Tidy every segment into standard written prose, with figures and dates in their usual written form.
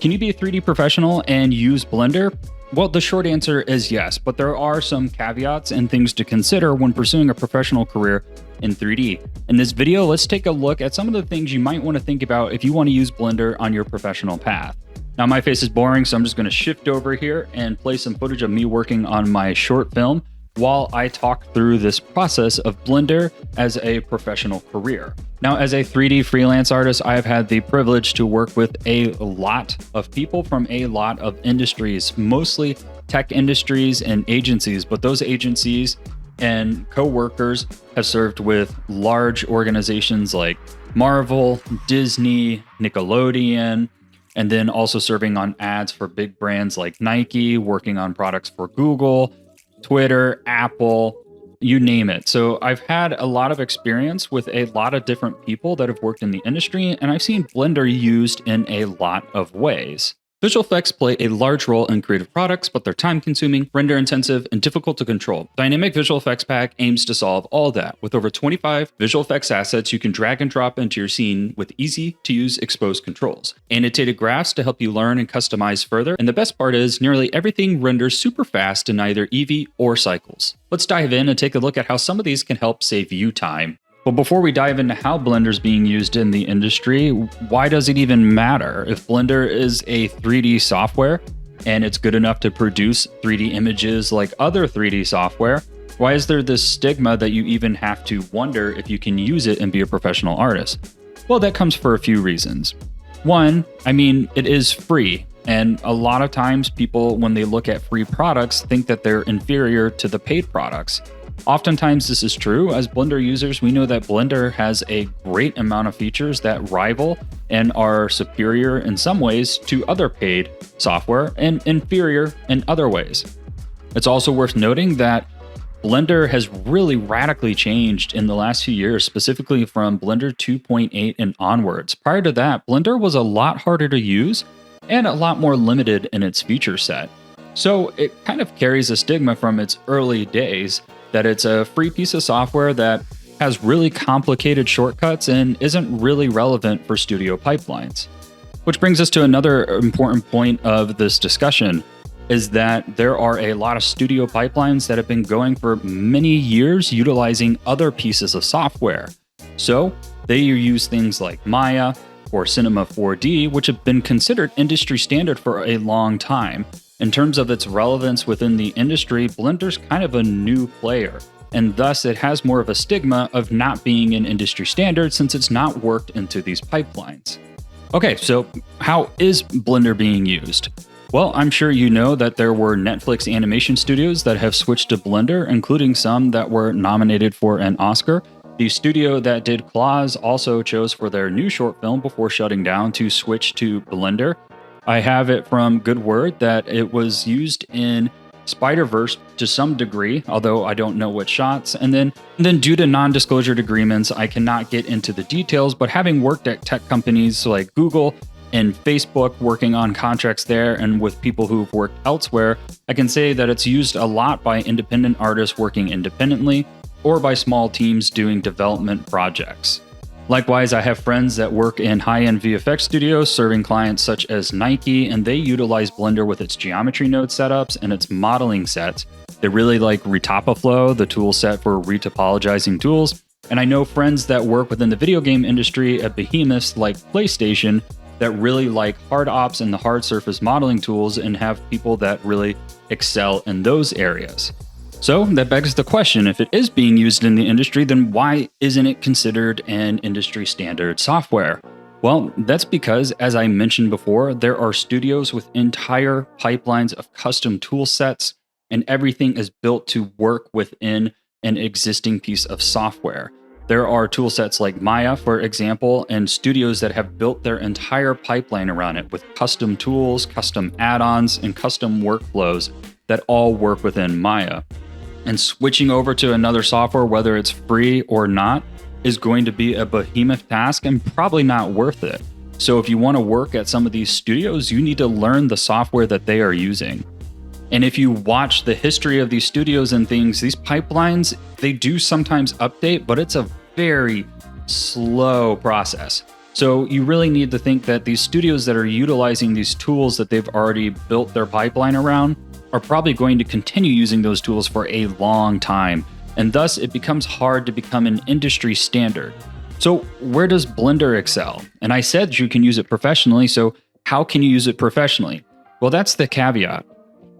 Can you be a 3D professional and use Blender? Well, the short answer is yes, but there are some caveats and things to consider when pursuing a professional career in 3D. In this video, let's take a look at some of the things you might want to think about if you want to use Blender on your professional path. Now, my face is boring, so I'm just going to shift over here and play some footage of me working on my short film while I talk through this process of Blender as a professional career. Now, as a 3D freelance artist, I have had the privilege to work with a lot of people from a lot of industries, mostly tech industries and agencies, but those agencies and co-workers have served with large organizations like Marvel, Disney, Nickelodeon, and then also serving on ads for big brands like Nike, working on products for Google, Twitter, Apple, you name it. So I've had a lot of experience with a lot of different people that have worked in the industry, and I've seen Blender used in a lot of ways. Visual effects play a large role in creative products, but they're time-consuming, render-intensive, and difficult to control. Dynamic Visual Effects Pack aims to solve all that. With over 25 visual effects assets, you can drag and drop into your scene with easy-to-use exposed controls. Annotated graphs to help you learn and customize further, and the best part is nearly everything renders super fast in either Eevee or cycles. Let's dive in and take a look at how some of these can help save you time. But before we dive into how Blender is being used in the industry, why does it even matter? If Blender is a 3D software and it's good enough to produce 3D images like other 3D software, why is there this stigma that you even have to wonder if you can use it and be a professional artist? Well, that comes for a few reasons. One, it is free. And a lot of times people, when they look at free products, think that they're inferior to the paid products. Oftentimes this is true. As Blender users, we know that Blender has a great amount of features that rival and are superior in some ways to other paid software and inferior in other ways. It's also worth noting that Blender has really radically changed in the last few years, specifically from Blender 2.8 and onwards. Prior to that, Blender was a lot harder to use and a lot more limited in its feature set. So it kind of carries a stigma from its early days that it's a free piece of software that has really complicated shortcuts and isn't really relevant for studio pipelines. Which brings us to another important point of this discussion, is that there are a lot of studio pipelines that have been going for many years utilizing other pieces of software. So they use things like Maya or Cinema 4D, which have been considered industry standard for a long time. In terms of its relevance within the industry, Blender's kind of a new player, and thus it has more of a stigma of not being an industry standard since it's not worked into these pipelines. Okay, so how is Blender being used? Well, I'm sure you know that there were Netflix animation studios that have switched to Blender, including some that were nominated for an Oscar. The studio that did Claws also chose for their new short film before shutting down to switch to Blender. I have it from good word that it was used in Spider-Verse to some degree, although I don't know what shots. And then due to non-disclosure agreements, I cannot get into the details, but having worked at tech companies like Google and Facebook, working on contracts there and with people who've worked elsewhere, I can say that it's used a lot by independent artists working independently or by small teams doing development projects. Likewise, I have friends that work in high-end VFX studios serving clients such as Nike, and they utilize Blender with its geometry node setups and its modeling sets. They really like Retopiflow, the tool set for retopologizing tools. And I know friends that work within the video game industry at behemoths like PlayStation that really like hard ops and the hard surface modeling tools and have people that really excel in those areas. So that begs the question, if it is being used in the industry, then why isn't it considered an industry standard software? Well, that's because, as I mentioned before, there are studios with entire pipelines of custom tool sets, and everything is built to work within an existing piece of software. There are tool sets like Maya, for example, and studios that have built their entire pipeline around it with custom tools, custom add-ons, and custom workflows that all work within Maya. And switching over to another software, whether it's free or not, is going to be a behemoth task and probably not worth it. So if you want to work at some of these studios, you need to learn the software that they are using. And if you watch the history of these studios and things, these pipelines, they do sometimes update, but it's a very slow process. So you really need to think that these studios that are utilizing these tools that they've already built their pipeline around are probably going to continue using those tools for a long time, and thus it becomes hard to become an industry standard. So where does Blender excel? And I said you can use it professionally, so how can you use it professionally? Well, that's the caveat.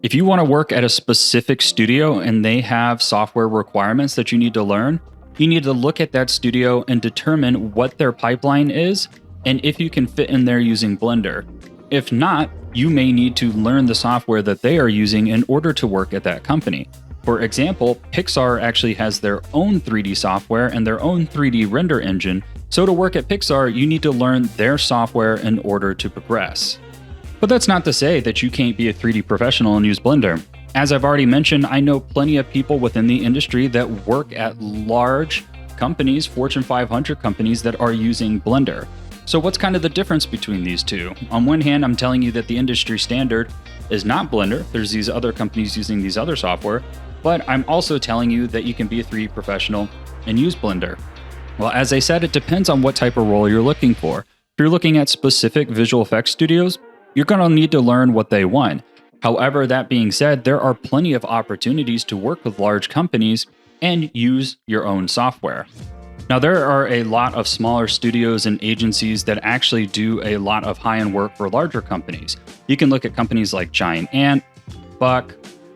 If you want to work at a specific studio and they have software requirements that you need to learn, you need to look at that studio and determine what their pipeline is and if you can fit in there using Blender. If not, you may need to learn the software that they are using in order to work at that company. For example, Pixar actually has their own 3D software and their own 3D render engine, so to work at Pixar, you need to learn their software in order to progress. But that's not to say that you can't be a 3D professional and use Blender. As I've already mentioned, I know plenty of people within the industry that work at large companies, Fortune 500 companies that are using Blender. So what's kind of the difference between these two? On one hand, I'm telling you that the industry standard is not Blender. There's these other companies using these other software, but I'm also telling you that you can be a 3D professional and use Blender. Well, as I said, it depends on what type of role you're looking for. If you're looking at specific visual effects studios, you're going to need to learn what they want. However, that being said, there are plenty of opportunities to work with large companies and use your own software. Now, there are a lot of smaller studios and agencies that actually do a lot of high-end work for larger companies. You can look at companies like Giant Ant, Buck,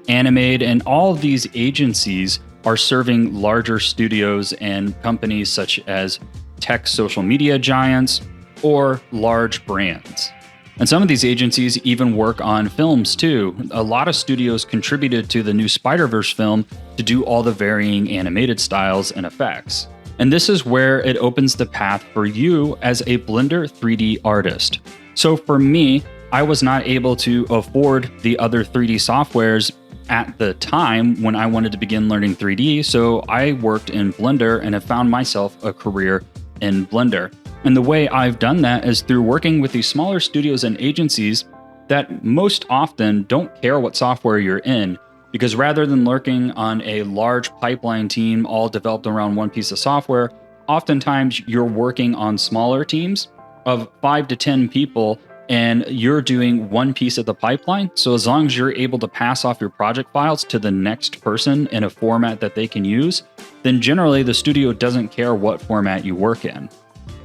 Animate, and all of these agencies are serving larger studios and companies such as tech social media giants or large brands. And some of these agencies even work on films too. A lot of studios contributed to the new Spider-Verse film to do all the varying animated styles and effects. And this is where it opens the path for you as a Blender 3D artist. So for me, I was not able to afford the other 3D softwares at the time when I wanted to begin learning 3D, so I worked in Blender and have found myself a career in Blender. And the way I've done that is through working with these smaller studios and agencies that most often don't care what software you're in, because rather than working on a large pipeline team all developed around one piece of software, oftentimes you're working on smaller teams of 5 to 10 people and you're doing one piece of the pipeline. So as long as you're able to pass off your project files to the next person in a format that they can use, then generally the studio doesn't care what format you work in.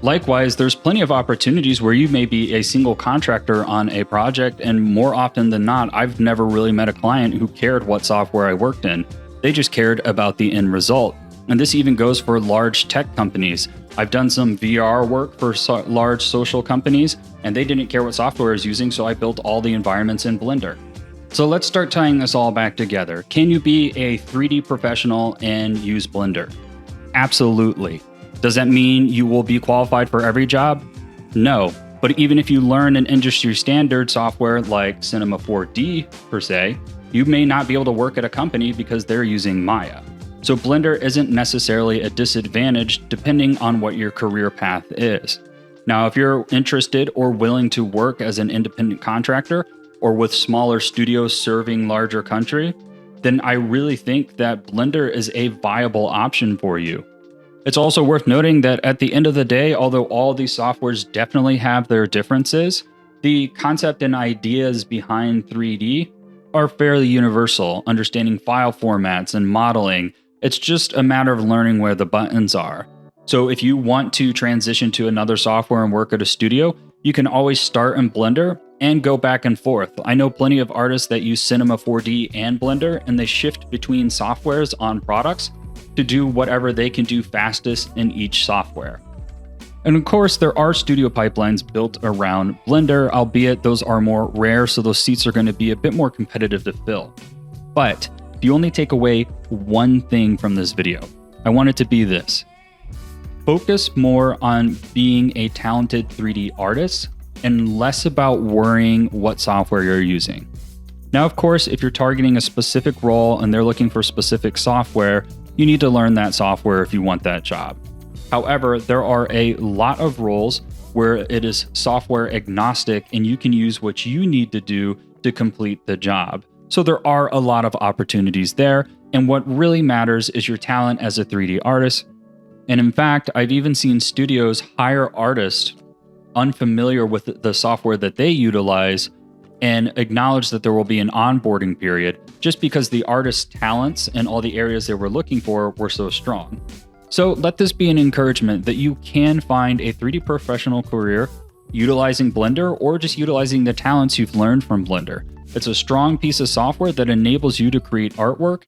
Likewise, there's plenty of opportunities where you may be a single contractor on a project, and more often than not, I've never really met a client who cared what software I worked in. They just cared about the end result. And this even goes for large tech companies. I've done some VR work for large social companies, and they didn't care what software I was using, so I built all the environments in Blender. So let's start tying this all back together. Can you be a 3D professional and use Blender? Absolutely. Does that mean you will be qualified for every job? No. But even if you learn an industry standard software like Cinema 4D per se, you may not be able to work at a company because they're using Maya. So Blender isn't necessarily a disadvantage depending on what your career path is. Now, if you're interested or willing to work as an independent contractor or with smaller studios serving larger country, then I really think that Blender is a viable option for you. It's also worth noting that at the end of the day, although all these softwares definitely have their differences, the concept and ideas behind 3D are fairly universal, understanding file formats and modeling. It's just a matter of learning where the buttons are. So if you want to transition to another software and work at a studio, you can always start in Blender and go back and forth. I know plenty of artists that use Cinema 4D and Blender, and they shift between softwares on products to do whatever they can do fastest in each software. And of course, there are studio pipelines built around Blender, albeit those are more rare, so those seats are going to be a bit more competitive to fill. But if you only take away one thing from this video, I want it to be this. Focus more on being a talented 3D artist and less about worrying what software you're using. Now, of course, if you're targeting a specific role and they're looking for specific software, you need to learn that software if you want that job. However, there are a lot of roles where it is software agnostic and you can use what you need to do to complete the job. So there are a lot of opportunities there, and what really matters is your talent as a 3D artist. And in fact, I've even seen studios hire artists unfamiliar with the software that they utilize and acknowledge that there will be an onboarding period just because the artist's talents and all the areas they were looking for were so strong. So let this be an encouragement that you can find a 3D professional career utilizing Blender or just utilizing the talents you've learned from Blender. It's a strong piece of software that enables you to create artwork